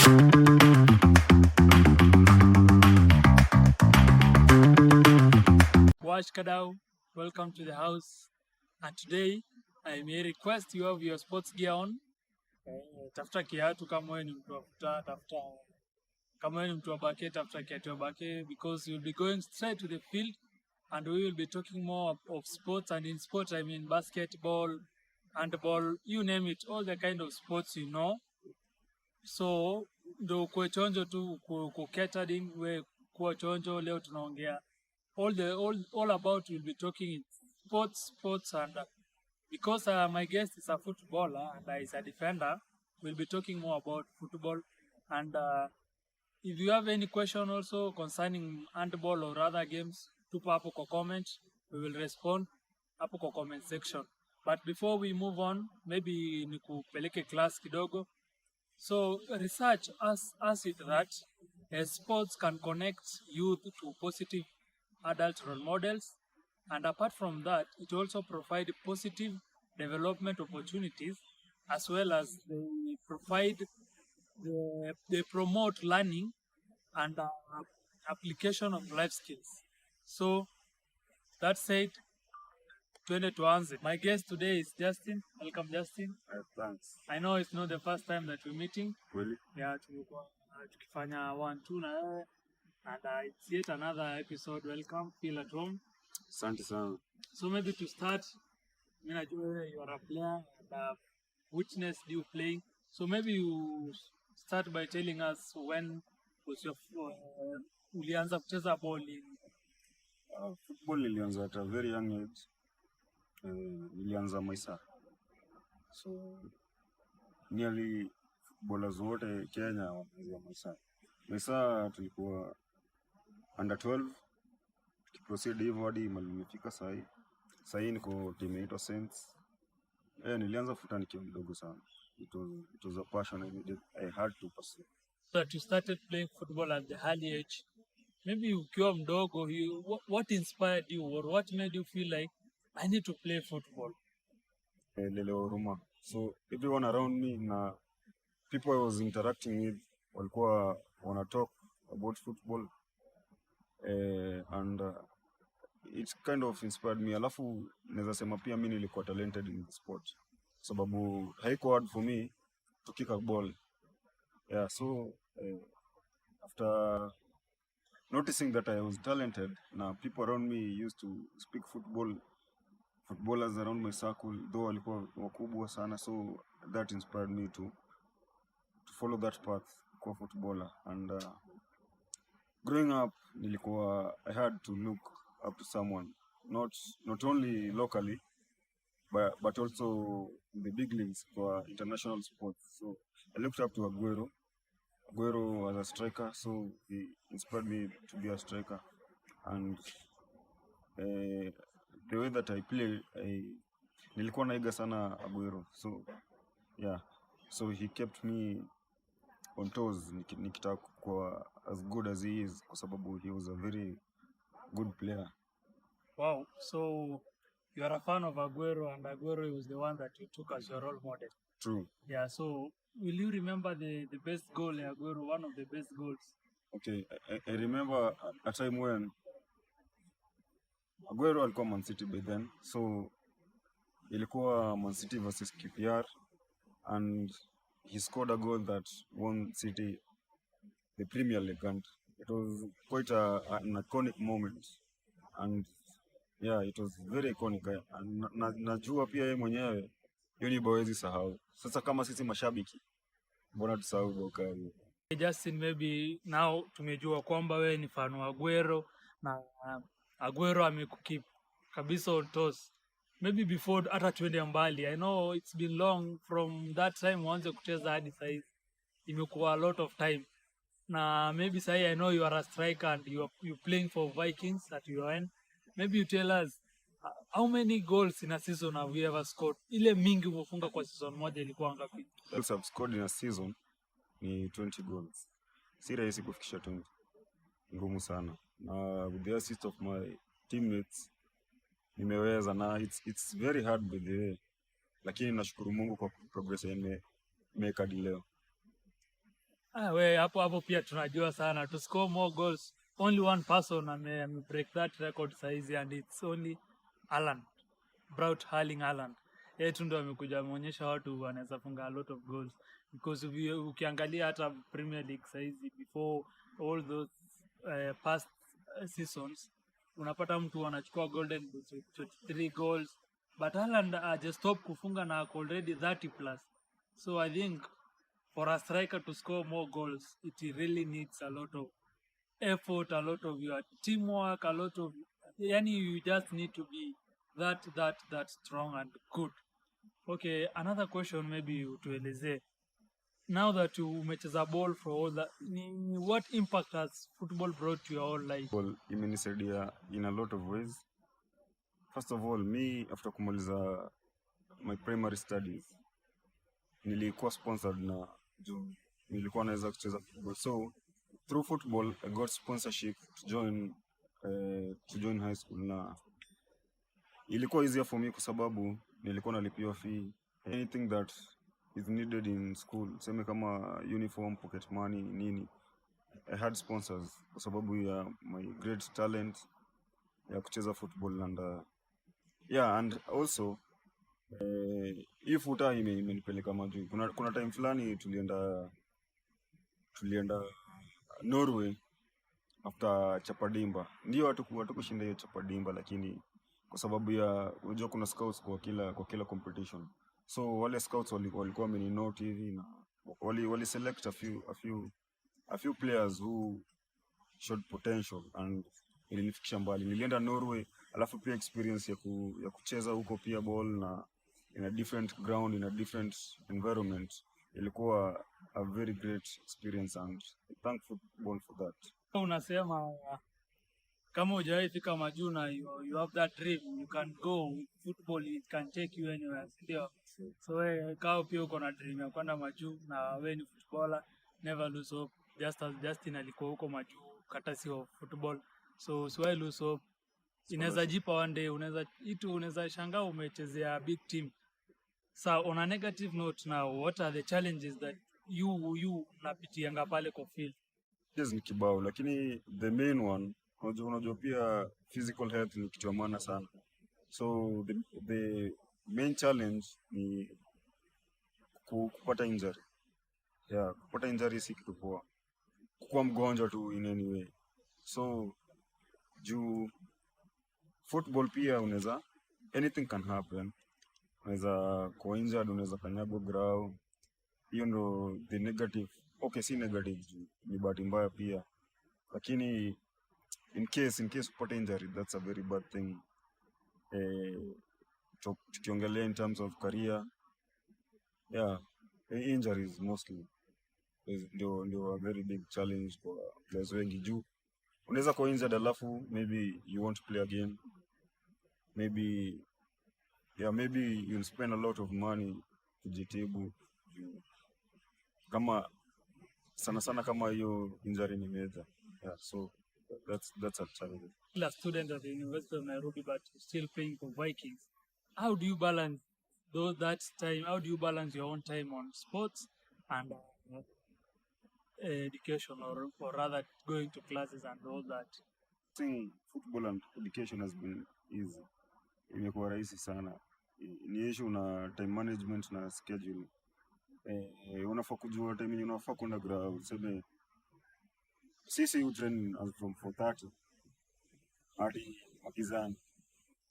Watch Kadau, welcome to the house. And today I may request you have your sports gear on. Tafuta kiatu kama wewe ni mtu wa futa, kama wewe ni mtu wa bake, tafuta kiatu ya bake, because you'll be going straight to the field and we will be talking more of sports. And in sports I mean basketball, handball, you name it, all the kind of sports you know. So ndo kuwe chonjo tu catered in, we kuwa chonjo. Leo tunaongea all about, we'll be talking in sports and because my guest is a footballer and is a defender, we'll be talking more about football. And if you have any question also concerning handball or other games, tupa hapo kwa comment, we will respond hapo kwa comment section. But before we move on, maybe nikupeleke class kidogo. So research as it that sports can connect youth to positive adult role models, and apart from that, it also provides positive development opportunities, as well as they promote learning and application of life skills. So that said, twende tuanze. My guest today is Justin. Welcome, Justin. Thanks. I know it's not the first time that we're meeting. Really? Yeah, tukifanya 1-2 na wewe. And it's yet another episode. Welcome, feel at home. Asante sana. So maybe to start, you are a player and witnessed you playing. So maybe you start by telling us when was your ulianza kucheza ball in football nilianza at a very young age. Nilianza Maisa. So nearly footballers wote Kenya wanaanza Maisa. Maisa tulikuwa under 12, tukiproceed hivyo hadi mali nimefika sahi. Sahi niko team inaitwa Saints. Nilianza futa nikiwa mdogo sana. It was a passion I had to pursue. So that you started playing football at the early age. Maybe ukiwa mdogo, what inspired you or what made you feel like I need to play football? Lele huruma. So everyone around me na people I was interacting with walikuwa wana talk about football. And it kind of inspired me. Alafu naweza sema pia mimi nilikuwa talented in the sport. Sababu haiko hard for me to kick a ball. Yeah, so after noticing that I was talented, now people around me used to speak footballers around my circle, though walikuwa wakubwa sana, so that inspired me to follow that path, kwa footballer. And growing up, I had to look up to someone, not only locally, but also in the big leagues for international sports. So I looked up to Aguero. Aguero was a striker, so he inspired me to be a striker. And the way that I play, nilikuwa naiga sana Aguero. So yeah, so he kept me on toes nikitaka kuwa as good as he is, kwa sababu he was a very good player. Wow, so you are a fan of Aguero, and Aguero was the one that you took as your role model. True. Yeah, so will you remember the best goal in Aguero, one of the best goals? Okay, I remember a time when Aguero alikuwa Man City by then, so ilikuwa Man City versus QPR, and he scored a goal that won City the Premier League, and it was quite an iconic moment. And yeah, it was very iconic. And najua pia yeye mwenyewe yoni bawezi sahau. Sasa kama sisi mashabiki, mbona tusahau bokari? Justin, maybe now tumejua kwamba wewe ni fan wa Aguero na Aguero amekukip kabisa on toes. Maybe before hata twende mbali, I know it's been long from that time uanze kucheza hadi sasa. Imekuwa a lot of time. Na maybe say I know you are a striker and you playing for Vikings at your end. Maybe you tell us how many goals in a season have you ever scored? Ile mingi umefunga kwa season moja ilikuwa ngapi? Goals I've scored in a season ni 20 goals. Si rahisi kufikisha 20. Ngumu sana. With the assist of my teammates nimeweza, na it's very hard by the way. Lakini nashukuru Mungu kwa progress nimeka leo. We hapo pia tunajua sana to score more goals. Only one person ame break that record saizi, and it's only Haaland, Braut Haaland. Yeye tu ndo amekuja ameonyesha watu wanaweza funga a lot of goals, because ukiangalia hata Premier League saizi before all those past seasons unapata mtu anachukua golden boot with 23 goals, but Haaland just stop kufunga na already 30 plus. So I think for a striker to score more goals, it really needs a lot of effort, a lot of your teamwork, a lot of, you just need to be that strong and good. Okay, another question maybe utueleze, now that umecheza ball for all that, what impact has football brought to your whole life? Football imenisaidia in a lot of ways. First of all, me after kumaliza my primary studies nilikuwa sponsored na nilikuwa naweza kucheza football, so through football I got sponsorship to join high school, na ilikuwa easier for me kwa sababu nilikuwa nalipiwa fee, anything that is needed in school, sema kama uniform, pocket money, nini. I had sponsors kwa sababu ya my great talent ya kucheza football, and and also hii futa imenipeleka majuu. Kuna time fulani tulienda Norway after Chapadimba. Ndio watu kushinda hiyo Chapadimba, lakini kwa sababu ya unajua kuna scouts kwa kila competition, so wale scouts walikuwa wameninote hivi na wali select a few players who showed potential, and ilinifikisha mbali. Nilienda Norway, alafu pia experience ya kucheza huko pia ball na in a different ground, in a different environment, ilikuwa a very great experience, and I thank football for that. Unasema kama hujawahi fika majuu na you have that dream, you can go with football, it can take you anywhere, ndio. So kama pia uko na dream ya kwenda majuu na wewe ni footballer, never lose hope, just as Justin alikuwa huko majuu kata sio football, so why lose hope? Inaweza jipa one day, unaweza shangaa umechezea big team. So on a negative note now, what are the challenges that you unapitianga pale kwa field? Yes, ni kibao, lakini the main one, unajua pia physical health ni kitu ya maana sana. So the main challenge ni kupata injury. Kupata injury si kitu poa. Kuwa mgonjwa tu in any way. So juu football pia anything can happen. Unaweza kuwa injured, unaweza kanyagwa grau. Hiyo ndo the negative. Okay, si negative juu ni bahati mbaya pia, lakini in case upate injury, that's a very bad thing. Tukiongelea in terms of career, injuries mostly ndio a very big challenge kwa players wengi juu unaweza kuwa injured alafu maybe you won't play again, maybe you'll spend a lot of money kujitibu kama sana kama hiyo injury ni major. So that's a challenge. A student at the University of Nairobi, but still playing for Vikings. How do you balance that time? How do you balance your own time on sports and education, or rather going to classes and all that? Saying football and education has been easy. Imekuwa rahisi sana. Ni issue na time management na schedule. Unafaa kujua time yenye unafaa kwenda ground. Sema sisi utrain from 4:30 hadi Makizani.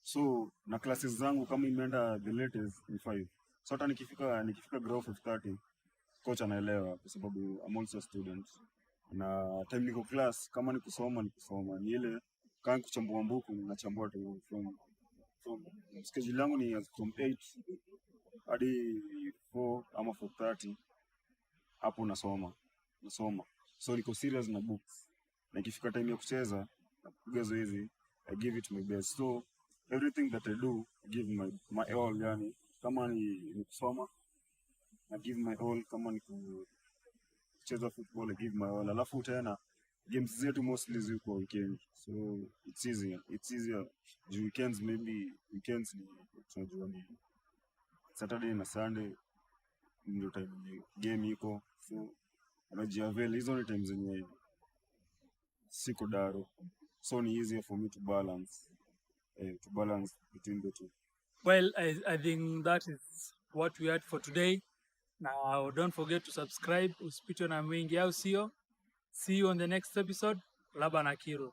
So na classes zangu kama imeenda the latest ni 5. So hata nikifika ground 5:30, coach anaelewa kwa sababu I'm also a student. Na time niko class kama ni kusoma ni ile kama kuchambua mbuku nachambua tu from schedule yangu ni from 8 hadi 4 ama 4:30, hapo nasoma. So niko serious na books, na ikifika time ya kucheza napiga zoezi, I give it my best. So everything that I do, I give my all. Yani kama ni kusoma, I give my all. Kama ni kucheza football, I give my all. Alafu tena games zetu mostly ziko weekend, so it's easier. Weekends ni tunajua ni Saturday na Sunday ndio time game iko, so najiavail. Hizo ni times zenye siko daro, so ni easier for me to balance between the two. Well, I think that is what we had for today. Now, don't forget to subscribe. Usipitwe na mengi, au sio? See you on the next episode. Laba na Kiro.